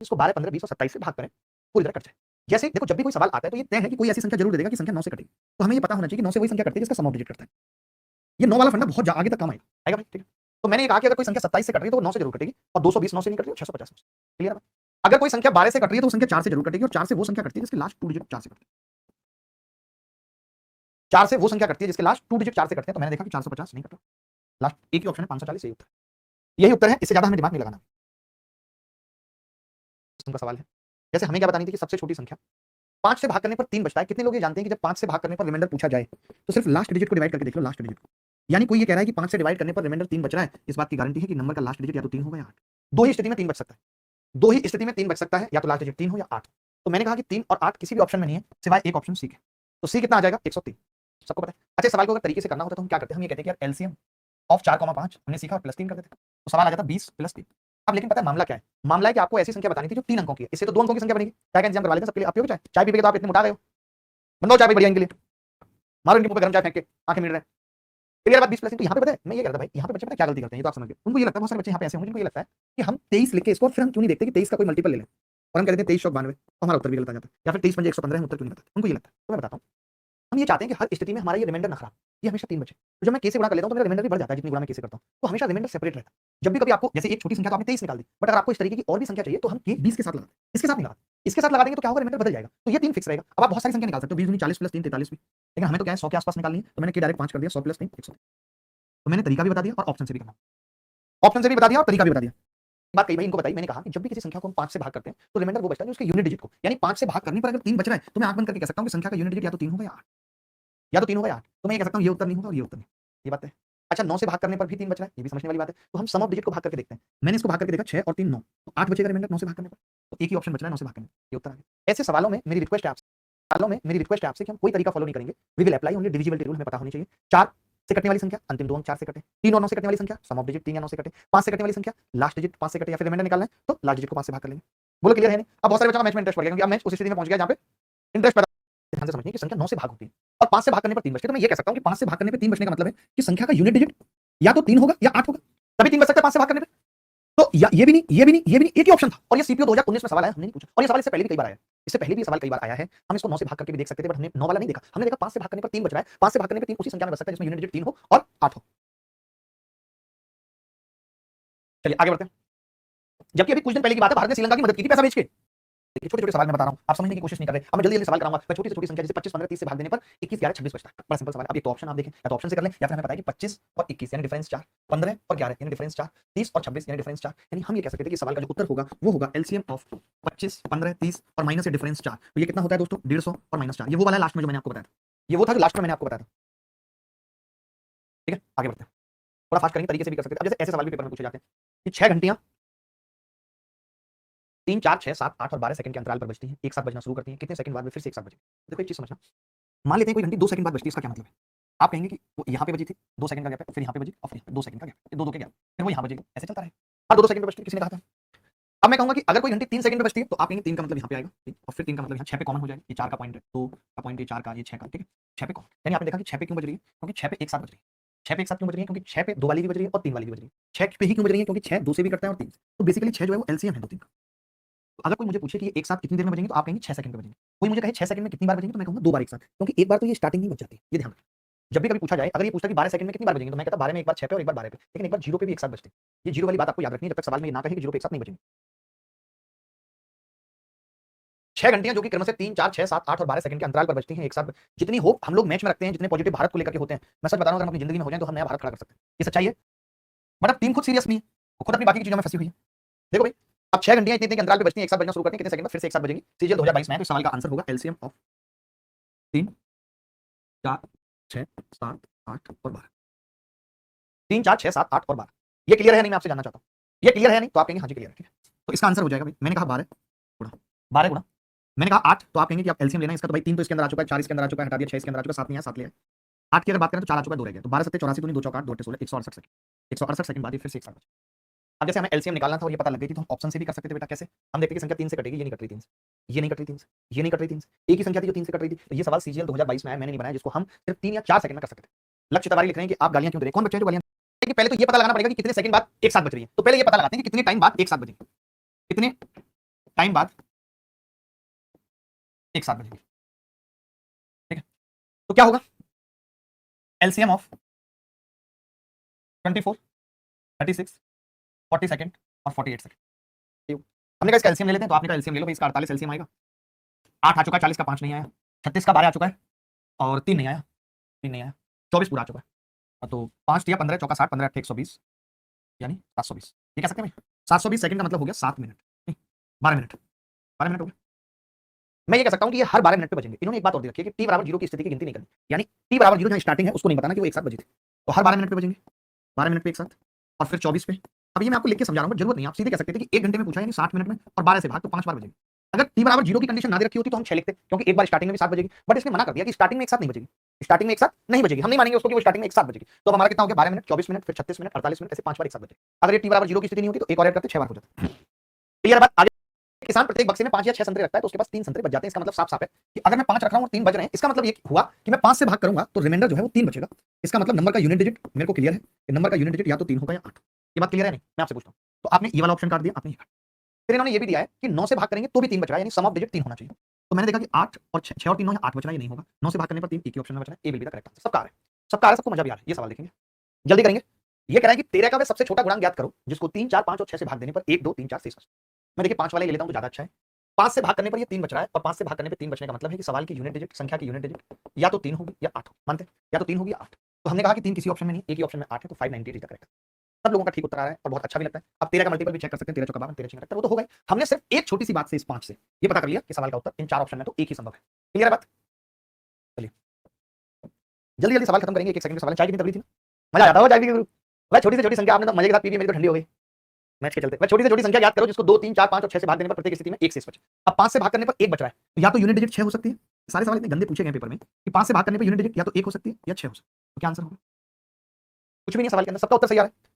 इसको 12, 15, 20 और 27 से भाग करें, पूरी तरह कट जाए। जैसे देखो जब भी कोई सवाल आता है तो ये तय है कि कोई ऐसी संख्या जरूर दे देगा कि संख्या 9 से कटेगी, तो हमें ये पता होना चाहिए कि 9 से वही संख्या कटती है जिसका सम ऑफ डिजिट करता है। ये 9 वाला फंडा बहुत आगे तक काम आएगा, आएगा भाई, ठीक है। तो मैंने ये कहा कि अगर कोई संख्या 27 से कट रही है तो वो 9 से जरूर कटेगी, और 220 9 से नहीं कट रही है, 650 9 से। क्लियर है? अगर कोई संख्या 12 से कट रही है तो वो संख्या 4 से जरूर कटेगी, और 4 से वो संख्या कटती है जिसके लास्ट 2 डिजिट 4 से कटते हैं। 4 से वो संख्या कटती है जिसके लास्ट 2 डिजिट 4 से कटते हैं, तो मैंने देखा कि 450 नहीं कटा, लास्ट एक ही ऑप्शन है 540, यही उत्तर है। यही उत्तर है, इससे ज्यादा हमें दिमाग नहीं लगाना। का सवाल है, जैसे हमें क्या बतानी थी कि सबसे छोटी संख्या 5 से भाग करने पर 3 बचता है। कितने लोग ये जानते हैं कि जब 5 से भाग करने पर रिमाइंडर पूछा जाए तो सिर्फ लास्ट डिजिट को डिवाइड करके देख लो, लास्ट डिजिट को। यानी कोई ये कह रहा है कि 5 से डिवाइड करने पर रिमाइंडर 3 बच रहा है, इस बात की गारंटी है कि नंबर का लास्ट डिजिट या तो 3 होगा या 8। दो ही स्थिति में 3 बच सकता है, दो ही स्थिति में 3 बच सकता है, या तो लास्ट डिजिट 3 हो या 8। तो मैंने कहा कि 3 और 8 किसी भी ऑप्शन में नहीं है सिवाय एक ऑप्शन सी के। तो सी कितना आ जाएगा? 103। सबको पता है। अच्छा, सवाल को अगर तरीके से करना होता तो हम क्या करते हैं? हम ये कहते हैं कि यार एलसीएम ऑफ 4,5 हमने सीखा और प्लस 3 कर देते, तो सवाल आ जाता 20 प्लस 3। अब लेकिन पता है मामला क्या है? मामला है कि आपको ऐसी संख्या बतानी थी जो 3 अंकों की है, इससे तो 2 अंकों की संख्या बनेगी। चाय का इंतजाम करवा लेते हैं सबके लिए। आप पियोगे चाय? चाय पी के तो आप इतने मोटा गए हो। बनवाओ चाय बढ़िया इनके लिए, मारो इनके मुंह पे गरम चाय फेंक के, आंखें मिल रहे हैं। क्लियर बात? 20 प्लस 3। तो यहाँ पे पता है मैं ये कह रहा था भाई, यहाँ पे बच्चे पता है क्या गलती करते हैं, ये तो आप समझ गए। उनको ये लगता है, बहुत सारे बच्चे यहाँ पे ऐसे होंगे जिनको ये लगता है कि हम 23 लिख के इसको, फिर हम क्यों नहीं देखते कि 23 का कोई मल्टीपल ले लें, और हम कह देते हैं 23 चौक 92, तो हमारा उत्तर भी गलत आ जाता है। या फिर 23 पंजे 115 हम उत्तर क्यों नहीं बताते, उनको ये लगता है। तो मैं बताता हूँ, हम ये चाहते हैं कि हर स्थिति में हमारा ये रिमाइंडर ना खराब, ये हमेशा 3 बचे। तो जब मैं के से गुणा कर लेता हूँ तो मेरा रिमाइंडर भी बढ़ जाता है, जितनी गुणा मैं के से करता हूँ, तो हमेशा रिमाइंडर सेपरेट रहता है। जब भी कभी आपको, जैसे एक छोटी संख्या तो आपने 23 निकाल दी, बट अगर आपको इस तरीके की और भी संख्या चाहिए तो हम के 20 के साथ लगाते हैं, इसके साथ नहीं लगाते। इसके साथ लगा देंगे तो क्या होगा? रिमाइंडर बदल जाएगा, तो ये 3 फिक्स रहेगा। अब आप बहुत सारी संख्या निकाल सकते हो, 20 दूनी 40 प्लस 3 43 भी, लेकिन हमें तो क्या है 100 के आसपास निकालनी है, तो मैंने के डायरेक्ट 5 कर दिया, 100 प्लस 3 100। तो मैंने तरीका भी बता दिया और ऑप्शन से भी करना, ऑप्शन से भी बता दिया और तरीका भी बता दिया। बात कही भाई इनको बताई, मैंने कहा कि जब भी किसी संख्या को हम 5 से भाग करते हैं तो रिमाइंडर वो बचता है जो उसके यूनिट डिजिट को, यानी 5 से भाग करने पर अगर 3 बच रहा है तो मैं आंख बंद करके कह सकता हूं कि संख्या का यूनिट डिजिट या तो 3 होगा या 8, या तो 3 होगा या 8। तो मैं ये कह सकता हूं ये उत्तर नहीं होगा और ये उत्तर नहीं। ये बात है। अच्छा, 9 से भाग करने पर भी 3 बच रहा है, ये भी समझने वाली बात है। तो हम सम ऑफ डिजिट को भाग करके देखते हैं। मैंने इसको भाग करके देखा 6 और 3 9, तो 8 बचेगा रिमाइंडर 9 से भाग करने पर, तो एक ही ऑप्शन बच रहा है 9 से भाग करने पर, ये उत्तर आ गया। ऐसे सवालों में मेरी रिक्वेस्ट है आपसे, कि हम कोई तरीका फॉलो नहीं करेंगे, we will apply only divisibility rule. हमें पता होनी चाहिए 4 से कटने वाली संख्या अंतिम 2 अंक 4 से कटे, 3 और 9 से कटने वाली संख्या सम ऑफ डिजिट 3 या 9 से कटे, 5 से कटने वाली संख्या लास्ट डिजिट 5 से कटे, या फिर रिमाइंडर निकालना है तो लास्ट डिजिट को 5 से भाग कर लेंगे। बोलो क्लियर है नहीं? अब बहुत सारे बच्चों का मैच में इंटरेस्ट बढ़ गया, क्योंकि अब मैच उस स्थिति में पहुंच गया जहां पे इंटरेस्ट पैदा। ध्यान से समझिए कि संख्या 9 से भाग होती है और 5 से भाग करने पर 3 बचते, तो मैं ये कह सकता हूं कि 5 से भाग करने पे 3 बचने का मतलब है कि संख्या का यूनिट डिजिट या तो 3 होगा या 8 होगा, तभी 3 बच सकता है 5 से भाग करने पे। तो ये भी नहीं, ये भी नहीं, ये भी नहीं, एक ही ऑप्शन था। और ये सीपीओ 2019 में सवाल आया, हमने नहीं पूछा, और ये सवाल इससे पहले भी कई बार आया है। इससे पहले भी ये सवाल कई बार आया है। हम इसको 9 से भाग करके भी देख सकते थे, बट हमने 9 वाला नहीं देखा। हमने देखा 5 से भाग करने पर 3 बच रहा है, 5 से भाग करने पे 3 उसी संख्या में बच सकता है जिसमें यूनिट डिजिट 3 हो और 8 हो। चलिए आगे बढ़ते हैं। जबकि अभी कुछ दिन पहले की बात है, भारत ने श्रीलंका की मदद की थी पैसा भेज के। देखिए छोटे छोटे सवाल मैं बता रहा हूं, आप समझने की कोशिश नहीं कर रहे। अब मैं जल्दी जल्दी सवाल कराऊंगा। मैं छोटी से छोटी संख्या जैसे 25 15 30 से भाग देने पर 21 11 26 बचता है। बड़ा सिंपल सवाल है। अब ये तो ऑप्शन आप देखें, या तो ऑप्शन से कर लें, या फिर हमें पता है कि 25 और 21 यानी डिफरेंस 4, 15 और 11 यानी डिफरेंस 4, 30 और 26 यानी डिफरेंस 4। यानी हम ये कह सकते हैं कि सवाल का जो उत्तर होगा वो होगा एलसीएम ऑफ 25 15 30 और माइनस से डिफरेंस 4। तो ये कितना होता है दोस्तों? 150 और माइनस 4। ये वो वाला लास्ट में जो मैंने आपको बताया था, ये वो था जो लास्ट में मैंने आपको बताया था। ठीक है, आगे बढ़ते हैं। थोड़ा फास्ट करेंगे, तरीके से भी कर सकते हैं। अब जैसे ऐसे सवाल भी पेपर में पूछे जाते हैं कि 6 घंटियां 3 4 6 7 8 और 12 सेकंड के अंतराल पर बजती हैं, एक साथ बजना शुरू करती हैं, कितने सेकंड बाद में फिर से एक साथ बजेंगी? देखो एक चीज समझना, मान लेते हैं कोई घंटी 2 सेकंड बाद बजती है, इसका क्या मतलब है? आप कहेंगे कि वो यहाँ पे बजी थी, 2 सेकंड का गैप है, फिर यहाँ पे बजी और फिर 2 सेकंड का गैप, फिर 2-2 के गैप, फिर वो यहाँ बजेगी, ऐसे चलता रहेगा। हर 2-2 सेकंड पे बजती है, किसी ने कहा था। अब मैं कहूंगा कि अगर कोई घंटी 3 सेकंड पे बजती है तो आप कहेंगे 3 का मतलब यहाँ पे आएगा, ठीक, और फिर 3 का मतलब यहाँ 6 पे कॉमन हो जाएगा। ये 4 का पॉइंट है, 2 का पॉइंट, ये 4 का, ये 6 का, ठीक है, 6 पे कॉमन। यानी आपने देखा कि 6 पे क्यों बज रही है? क्योंकि 6 पे एक साथ बज रही है। 6 पे एक साथ क्यों बज रही है? क्योंकि 6 पे 2 वाली भी बज रही है और 3 वाली भी बज रही है। 6 पे ही क्यों बज रही है? क्योंकि 6 2 से भी कटता है और 3 से। तो बेसिकली 6 जो है वो एलसीएम है 2 3 का। तो अगर कोई मुझे पूछे कि ये एक साथ कितनी देर में बजेंगे तो आप कहेंगे 6 सेकंड में बजेंगे। कोई मुझे कहे 6 सेकंड में कितनी बार बजेंगे तो मैं कहूंगा 2 बार एक साथ, क्योंकि एक बार तो ये स्टार्टिंग नहीं बज जाती, ये ध्यान रखें। जब भी कभी पूछा जाए, अगर ये पूछता कि 12 सेकंड में कितनी बार बजेंगे तो मैं कहता 12 में एक बार 6 पे और एक बार 12 पे, लेकिन एक बार 0 पे भी एक साथ बजते हैं। ये 0 वाली बात आपको याद रखनी है, जब तक सवाल में ये ना कहे कि 0 पे एक साथ नहीं बजेंगे। 6 घंटियां जो कि क्रम से 3 4 6 7 8 और 12 सेकंड के अंतराल पर बजती हैं एक साथ। जितनी होप हम लोग मैच में रखते हैं, जितने पॉजिटिव भारत को लेकर के होते हैं, मैं सच बता रहा हूं, अगर हम अपनी जिंदगी में हो जाए तो हम नया भारत खड़ा कर सकते हैं। ये सच्चाई है। बट अब टीम खुद सीरियस नहीं है, वो खुद अपनी बाकी की चीजों में फंसी हुई है। देखो भाई, अब 6 घंटियां इतने के अंतराल पे बजती हैं, एक साथ बजना शुरू करती हैं, कितने सेकंड में फिर से एक साथ बजेंगी। सीजीएल 2022 में है, तो सवाल का आंसर होगा एलसीएम ऑफ 3 4 6 7 8 और 12। 3 4 6 7 8 और 12। ये क्लियर है नहीं? मैं आपसे जानना चाहता हूं, ये क्लियर है नहीं? तो आप कहेंगे हाँ जी क्लियर है, ठीक है। तो इसका आंसर हो जाएगा भाई, मैंने कहा 12 गुणा 12 गुणा, मैंने कहा 8, तो आप कहेंगे कि आप एलसीएम लेना है इसका, तो भाई 3 तो इसके अंदर आ चुका है, 4 इसके अंदर आ चुका है, हटा दिया, 6 इसके अंदर आ चुका है, 7 नहीं है, 7 लिया। 8 की अगर बात करें तो 4 आ चुका है, 2 रह गया, तो 12 7 84 दूनी 2 चौक 8 2 16 168 सेकंड, 168 सेकंड बाद ये फिर से एक साथ बचे। अब जैसे हमें एलसीएम निकालना था और ये पता लग गई थी, तो हम ऑप्शन से भी कर सकते थे बेटा। कैसे? हम देखते कि संख्या 3 से कटेगी, ये नहीं कट रही 3 से, ये नहीं कट रही 3 से, ये नहीं कट रही 3 से, एक ही संख्या थी जो 3 से कट रही थी। तो ये सवाल सीजीएल 2022 में आया, मैंने नहीं बनाया, जिसको हम सिर्फ 3 या 4 सेकंड में कर सकते थे। लक्ष्य तवारी लिख रहे हैं कि आप गालियां क्यों दे रहे हैं? कौन बच्चे हैं जो गालियां? कि पहले तो ये पता लगाना पड़ेगा कि कितने सेकंड बाद एक साथ बज रही है, तो पहले ये पता लगाते हैं कि कितने टाइम बाद एक साथ बजेंगे, कितने टाइम बाद एक साथ बजेगी, ठीक है। तो क्या होगा, एलसीएम ऑफ 24, 36, 40 सेकंड और 48 सेकंड। हमने कहा इसका एलसीएम ले लेते हैं, तो आपने कहा एलसीएम ले लो भाई, इसका 48 एलसीएम आएगा। 8 आ चुका है, 40 का 5 नहीं आया, 36 का 12 आ चुका है और 3 नहीं आया, 3 नहीं आया, 24 पूरा आ चुका है। तो 5 या 15 चौका 60, 15 120 यानी 720। ये कह सकते हैं भाई 720 सेकंड का मतलब हो गया 7 मिनट, नहीं 12 मिनट, 12 मिनट हो गया। मैं ये कह सकता हूं कि ये हर 12 मिनट पे बजेंगे। इन्होंने एक बात और दे रखी है कि t बराबर 0 की स्थिति की गिनती नहीं करनी, यानी t बराबर 0 जहां स्टार्टिंग है उसको नहीं बताना कि वो एक साथ बजी थी। तो हर 12 मिनट पे बजेंगे, 12 मिनट पे एक साथ, और फिर 24 पे। अब ये मैं आपको लिख के समझा रहा हूं, जरूरत नहीं, आप सीधे कह सकते थे कि 1 घंटे में पूछा यानी 60 मिनट में, और 12 से भाग तो 5 बार बजेगी। अगर t बराबर 0 की कंडीशन ना दे रखी होती तो हम 6 लिखते, क्योंकि एक बार स्टार्टिंग में भी 7 बजेगी। बट इसने मना कर दिया कि स्टार्टिंग में एक साथ नहीं बजेगी, स्टार्टिंग में एक साथ नहीं बजेगी, हम नहीं मानेंगे उसको कि वो स्टार्टिंग में एक साथ बजेगी। तो अब हमारा कितना हो गया, 12 मिनट, 24 मिनट, फिर 36 मिनट, 48 मिनट, ऐसे 5 बार एक साथ बजेगी। अगर ये t बराबर 0 की स्थिति नहीं होती तो एक और ऐड करते 6 बार हो जाता। क्लियर बात? आगे किसान प्रत्येक बक्से में 5 या 6 संतरे रखता है तो उसके पास 3 संतरे बच जाते हैं। इसका मतलब साफ साफ है कि अगर मैं 5 रख रहा हूं और 3 बच रहे हैं, इसका मतलब ये हुआ कि मैं 5 से भाग करूंगा तो रिमाइंडर जो है वो 3 बचेगा। इसका मतलब नंबर का यूनिट डिजिट मेरे को क्लियर है कि नंबर का यूनिट डिजिट या तो 3 होगा या 8। ये बात क्लियर है नहीं? मैं आपसे पूछता हूं, तो आपने ये वाला ऑप्शन काट दिया, आपने ये काट, फिर इन्होंने ये भी दिया है कि 9 से भाग करेंगे तो भी 3 बच रहा है, यानी सम ऑफ डिजिट 3 होना चाहिए। तो मैंने देखा कि 8 और 6 और 3 9 8 बचना, ये नहीं होगा। 9 से भाग करने पर 3 एक ही ऑप्शन में बचना है, A will be the correct answer. सबका आ रहा है, सबका आ रहा है, सबको मजा भी आ रहा है। ये सवाल देखेंगे, जल्दी करेंगे। ये कह रहा है कि 13 का वह सबसे छोटा गुणांक ज्ञात करो जिसको 3 4 5 और 6 से भाग देने पर 1 2 3 4 शेष बचता है। मैं देखिए 5 वाला ले लेता हूं तो ज्यादा अच्छा है। 5 से भाग करने पर ये 3 बच रहा है, और 5 से भाग करने पे 3 बचने का मतलब है कि सवाल की यूनिट डिजिट, संख्या की यूनिट डिजिट या तो 3 होगी या 8 होगी। मानते हैं या तो 3 होगी या 8। तो हमने कहा कि 3 किसी ऑप्शन में नहीं, एक ही ऑप्शन में 8 है, तो 598 इज द करेक्ट। सब लोगों का ठीक उत्तर आ रहा है और बहुत अच्छा भी लगता है। अब 13 का मल्टीपल भी चेक कर सकते हैं, 13 चौका 12, 13 6 वो तो हो गए। हमने सिर्फ एक छोटी सी बात से इस 5 से ये पता कर लिया कि सवाल का उत्तर इन 4 ऑप्शन में तो एक ही संभव है। क्लियर है बात? चलिए जल्दी जल्दी सवाल खत्म करेंगे, 1 सेकंड में सवाल। चाय कितनी तगड़ी थी ना, मजा आता है चाय पी के। भाई छोटी से छोटी संख्या आपने तो मजे के साथ पी, मेरी तो ठंडी हो गई मैच के चलते। मैं छोटी से छोटी संख्या याद करो जिसको 2 3 4 5 और 6 से भाग देने पर प्रत्येक स्थिति में एक शेष बचे। अब 5 से भाग करने पर 1 बच रहा है, तो या तो यूनिट डिजिट 6 हो सकती है। सारे सवाल इतने गंदे पूछे गए पेपर में कि 5 से भाग करने पर यूनिट डिजिट या तो 1 हो सकती है या 6 हो सकती है। तो क्या आंसर होगा? कुछ भी नहीं, सवाल के अंदर सबका उत्तर सही आ रहा है।